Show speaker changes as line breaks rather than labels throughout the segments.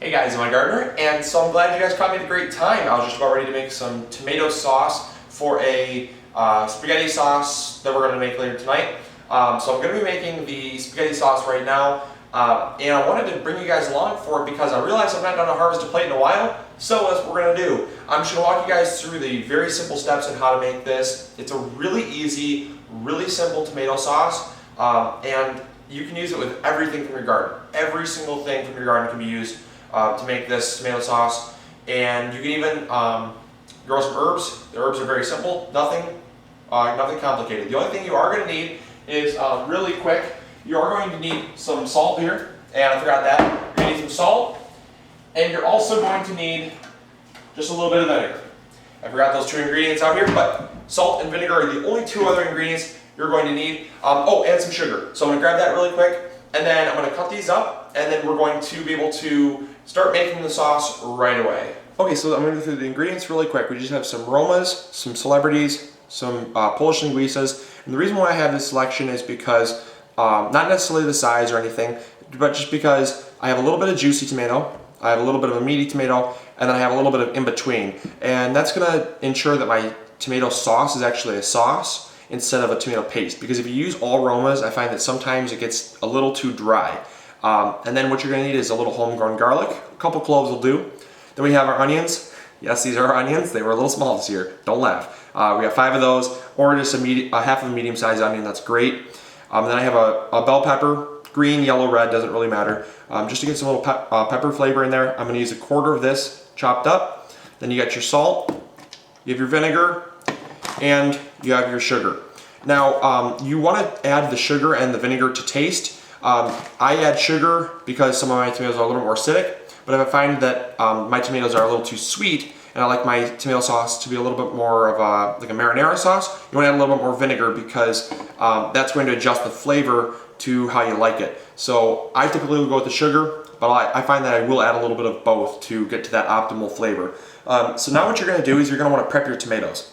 Hey guys, MIgardener, and so I'm glad you guys caught me at a great time. I was just about ready to make some tomato sauce for a spaghetti sauce that we're going to make later tonight. So I'm going to be making the spaghetti sauce right now, and I wanted to bring you guys along for it because I realized I've not done a harvest plate in a while, so that's what we're going to do. I'm just going to walk you guys through the very simple steps on how to make this. It's a really easy, really simple tomato sauce, and you can use it with everything from your garden. Every single thing from your garden can be used to make this tomato sauce, and you can even grow some herbs. The herbs are very simple, nothing complicated. The only thing you are going to need is really quick. You are going to need some salt here, and I forgot that. You're going to need some salt, and you're also going to need just a little bit of vinegar. I forgot those two ingredients out here, but salt and vinegar are the only two other ingredients you're going to need. Oh, and some sugar. So I'm going to grab that really quick, and then I'm going to cut these up, and then we're going to be able to start making the sauce right away. Okay, so I'm going to go through the ingredients really quick. We just have some Romas, some celebrities, some Polish linguiças, and the reason why I have this selection is because, not necessarily the size or anything, but just because I have a little bit of juicy tomato, I have a little bit of a meaty tomato, and then I have a little bit of in between. And that's going to ensure that my tomato sauce is actually a sauce instead of a tomato paste. Because if you use all Romas, I find that sometimes it gets a little too dry. And then what you're going to need is a little homegrown garlic. A couple cloves will do. Then we have our onions. Yes, these are onions. They were a little small this year. Don't laugh. We have 5 of those, or just a half of a medium-sized onion. That's great. Then I have a bell pepper. Green, yellow, red, doesn't really matter. Just to get some little pepper flavor in there, I'm going to use a quarter of this chopped up. Then you got your salt, you have your vinegar, and you have your sugar. Now, you want to add the sugar and the vinegar to taste. I add sugar because some of my tomatoes are a little more acidic, but if I find that my tomatoes are a little too sweet and I like my tomato sauce to be a little bit more of like a marinara sauce, you want to add a little bit more vinegar because that's going to adjust the flavor to how you like it. So I typically will go with the sugar, but I find that I will add a little bit of both to get to that optimal flavor. So now what you're going to do is you're going to want to prep your tomatoes.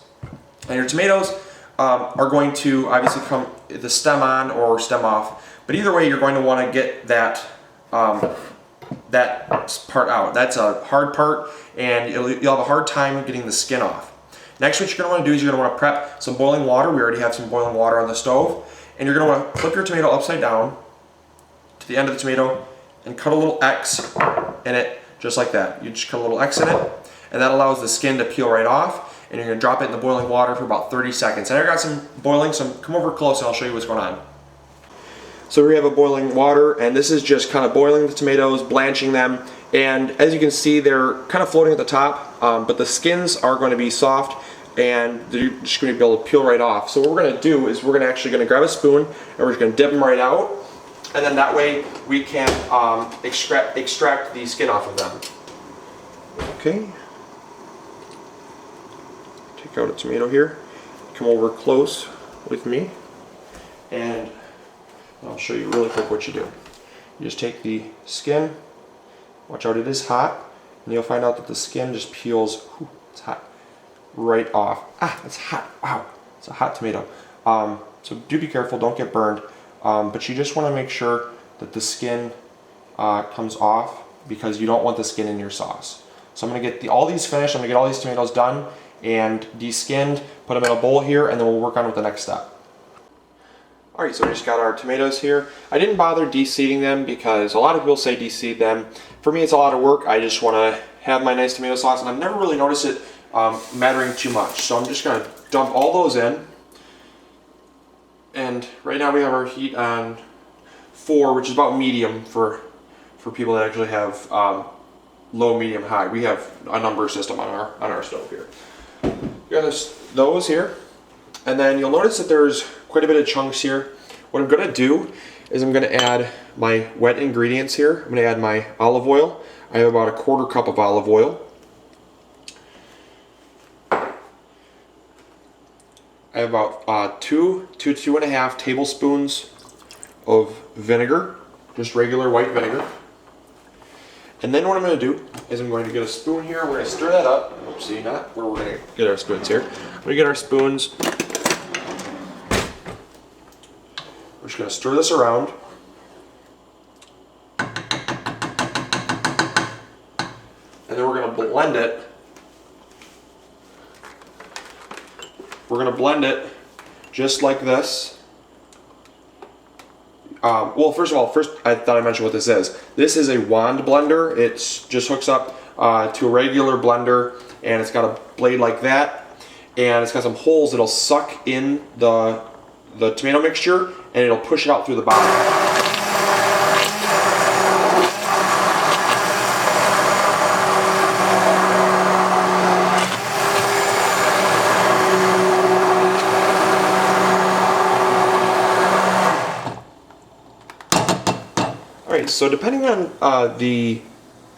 And your tomatoes are going to obviously come the stem on or stem off. But either way, you're going to want to get that that part out. That's a hard part, and you'll have a hard time getting the skin off. Next, what you're going to want to do is you're going to want to prep some boiling water. We already have some boiling water on the stove. And you're going to want to flip your tomato upside down to the end of the tomato and cut a little X in it, just like that. You just cut a little X in it, and that allows the skin to peel right off. And you're going to drop it in the boiling water for about 30 seconds. And I got some boiling, so come over close and I'll show you what's going on. So we have a boiling water, and this is just kind of boiling the tomatoes, blanching them, and as you can see, they're kind of floating at the top, but the skins are going to be soft, and they're just going to be able to peel right off. So what we're going to do is we're actually going to grab a spoon, and we're just going to dip them right out, and then that way we can extract the skin off of them. Okay. Take out a tomato here. Come over close with me, and I'll show you really quick what you do. You just take the skin, watch out, it is hot, and you'll find out that the skin just peels, it's hot, right off. Ah, it's hot, wow, it's a hot tomato. So do be careful, don't get burned, but you just want to make sure that the skin comes off because you don't want the skin in your sauce. So I'm going to get all these finished, I'm going to get all these tomatoes done and de-skinned, put them in a bowl here, and then we'll work on with the next step. Alright, so we just got our tomatoes here. I didn't bother de-seeding them because a lot of people say de-seed them. For me, it's a lot of work. I just want to have my nice tomato sauce, and I've never really noticed it mattering too much. So I'm just going to dump all those in. And right now we have our heat on 4, which is about medium for people that actually have low, medium, high. We have a number system on our stove here. We got those here. And then you'll notice that there's quite a bit of chunks here. What I'm going to do is I'm going to add my wet ingredients here. I'm going to add my olive oil. I have about a 1/4 cup of olive oil. I have about 2 to 2.5 tablespoons of vinegar, just regular white vinegar. And then what I'm going to do is I'm going to get a spoon here. We're going to stir that up. Oopsie, not where we're going to get our spoons here. We're going to get our spoons. We're just going to stir this around. and then we're going to blend it. We're going to blend it just like this. Well, first of all, I thought I mentioned what this is. This is a wand blender. It just hooks up to a regular blender, and it's got a blade like that, and it's got some holes that'll suck in the tomato mixture, and it'll push it out through the bottom. Alright, so depending on the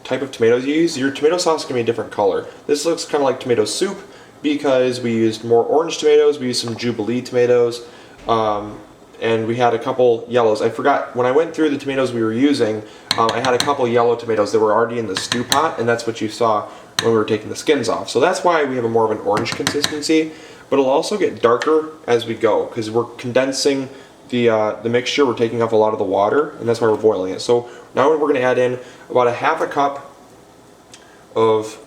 type of tomatoes you use, your tomato sauce can be a different color. This looks kind of like tomato soup because we used more orange tomatoes, we used some Jubilee tomatoes, and we had a couple yellows. I forgot, when I went through the tomatoes we were using, I had a couple yellow tomatoes that were already in the stew pot, and that's what you saw when we were taking the skins off. So that's why we have a more of an orange consistency, but it'll also get darker as we go because we're condensing the mixture. We're taking off a lot of the water, and that's why we're boiling it. So now we're going to add in about a half a cup of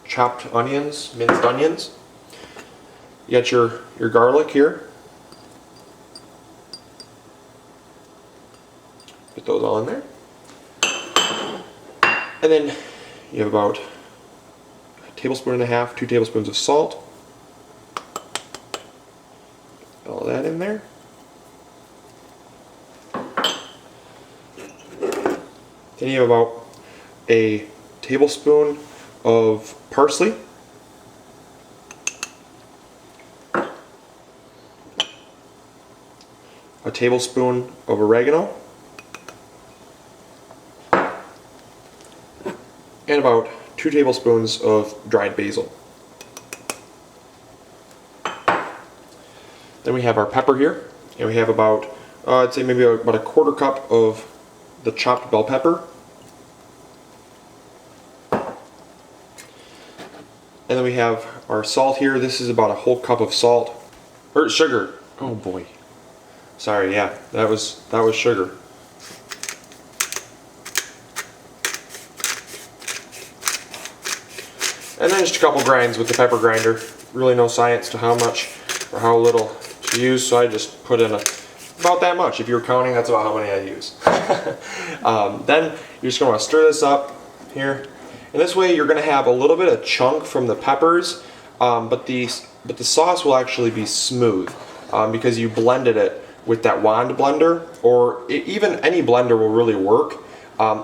chopped onions, minced onions. You got your garlic here. Put those all in there. And then you have about a tablespoon and a half, 2 tablespoons of salt. All that in there. Then you have about a tablespoon of parsley, a tablespoon of oregano, and about 2 tablespoons of dried basil. Then we have our pepper here, and we have about, I'd say maybe about a quarter cup of the chopped bell pepper. And then we have our salt here. This is about a whole cup of salt, or sugar. Oh boy. Sorry, yeah, that was sugar. And then just a couple grinds with the pepper grinder. Really no science to how much or how little to use, so I just put in about that much. If you were counting, that's about how many I use. Then you're just going to stir this up here. And this way you're going to have a little bit of chunk from the peppers, but the sauce will actually be smooth because you blended it with that wand blender, or even any blender will really work.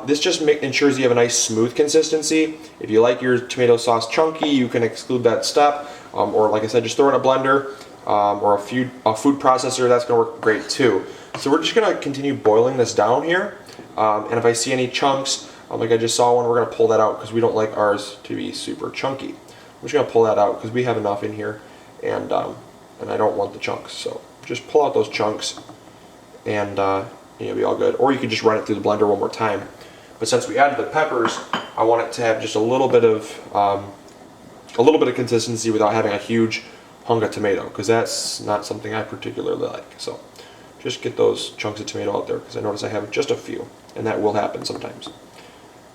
This just ensures you have a nice smooth consistency. If you like your tomato sauce chunky, you can exclude that step, or like I said, just throw it in a blender or a food processor. That's going to work great too. So we're just going to continue boiling this down here, and if I see any chunks, like I just saw one, we're going to pull that out because we don't like ours to be super chunky. I'm just going to pull that out because we have enough in here, and I don't want the chunks. So just pull out those chunks, and you'll be all good. Or you could just run it through the blender one more time. But since we added the peppers, I want it to have just a little bit of consistency without having a huge hunk of tomato, because that's not something I particularly like. So just get those chunks of tomato out there, because I notice I have just a few, and that will happen sometimes.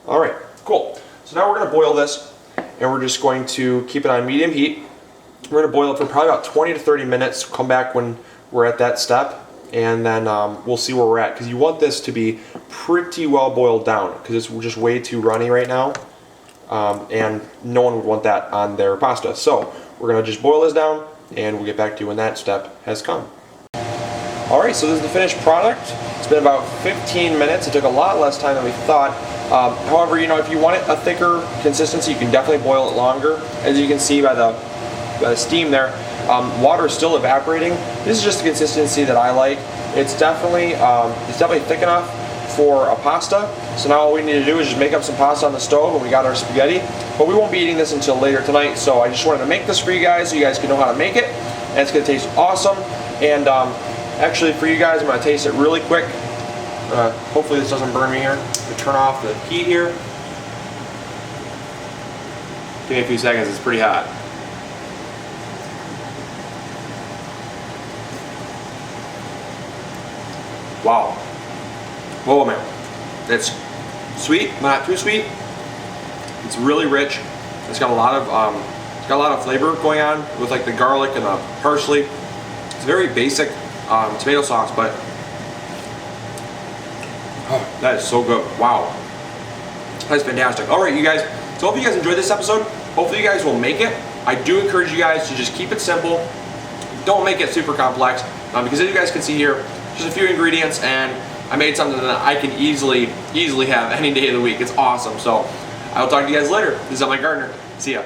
Alright, cool. So now we're going to boil this, and we're just going to keep it on medium heat. We're going to boil it for probably about 20 to 30 minutes. Come back when we're at that step, and then we'll see where we're at, because you want this to be pretty well boiled down, because it's just way too runny right now, and no one would want that on their pasta. So we're going to just boil this down, and we'll get back to you when that step has come. Alright, so this is the finished product. It's been about 15 minutes. It took a lot less time than we thought. However, if you want it a thicker consistency, you can definitely boil it longer. As you can see by the steam there, water is still evaporating. This is just the consistency that I like. It's definitely thick enough for a pasta. So now all we need to do is just make up some pasta on the stove, and we got our spaghetti. But we won't be eating this until later tonight, so I just wanted to make this for you guys so you guys can know how to make it. And it's going to taste awesome. And actually, for you guys, I'm going to taste it really quick. Hopefully this doesn't burn me here. We turn off the heat here. Give me a few seconds, it's pretty hot. Wow. Whoa, man. That's sweet, but not too sweet. It's really rich. It's got a lot of flavor going on with like the garlic and the parsley. It's very basic tomato sauce, but oh, that is so good. Wow, that's fantastic. All right, you guys. So hope you guys enjoyed this episode. Hopefully you guys will make it. I do encourage you guys to just keep it simple. Don't make it super complex because as you guys can see here, just a few ingredients, and I made something that I can easily have any day of the week. It's awesome. So I will talk to you guys later. This is MIgardener. See ya.